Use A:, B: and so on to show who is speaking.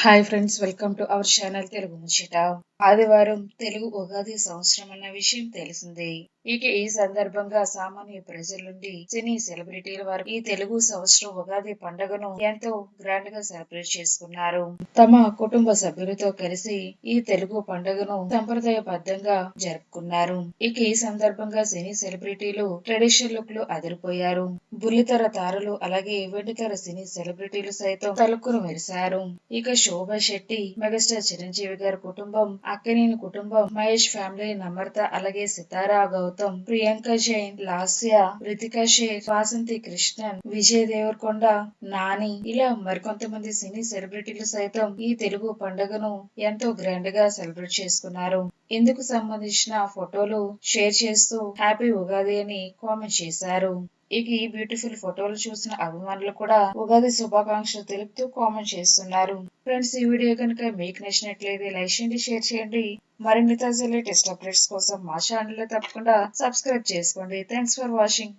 A: Hi friends, welcome to our channel Telugu ముచ్చట. ఆదివారం తెలుగు ఉగాది సంవత్సరం అన్న విషయం తెలిసిందే. ఇక ఈ సందర్భంగా సామాన్య ప్రజల నుండి సినీ సెలబ్రిటీల వరకు ఈ తెలుగు సంవత్సరం ఉగాది పండుగను ఎంతో గ్రాండ్ గా సెలబ్రేట్ చేసుకున్నారు. తమ కుటుంబ సభ్యులతో కలిసి ఈ తెలుగు పండుగను సంప్రదాయబద్ధంగా జరుపుకున్నారు. ఇక ఈ సందర్భంగా సినీ సెలబ్రిటీలు ట్రెడిషనల్ లుక్ లో అదిరిపోయారు. బుల్లితెర తారలు అలాగే వెండితెర సినీ సెలబ్రిటీలు సైతం తలుక్కును మెరిశారు. ఇక శోభా శెట్టి, మెగాస్టార్ చిరంజీవి గారి కుటుంబం, అక్కినేని కుటుంబం, మహేష్ ఫ్యామిలీ, నమ్రత అలాగే సితారా గౌతమ్, ప్రియాంక జైన్, లాస్య, రితికా షేర్, వాసంతి కృష్ణన్, విజయ్ దేవరకొండ, నాని ఇలా మరికొంతమంది సినీ సెలబ్రిటీలు సైతం ఈ తెలుగు పండుగను ఎంతో గ్రాండ్ గా సెలబ్రేట్ చేసుకున్నారు. ఇందుకు సంబంధించిన ఫోటోలు షేర్ చేస్తూ హ్యాపీ ఉగాది అని కామెంట్ చేశారు. ఇక ఈ బ్యూటిఫుల్ ఫోటోలు చూసిన అభిమానులు కూడా ఉగాది శుభాకాంక్షలు తెలుపుతూ కామెంట్ చేస్తున్నారు. ఫ్రెండ్స్, ఈ వీడియో కనుక మీకు నచ్చినట్లయితే లైక్ చేయండి, షేర్ చేయండి. మరిన్ని తాజా లేటెస్ట్ అప్డేట్స్ కోసం మా ఛానల్ తప్పకుండా సబ్స్క్రైబ్ చేసుకోండి. Thanks for watching.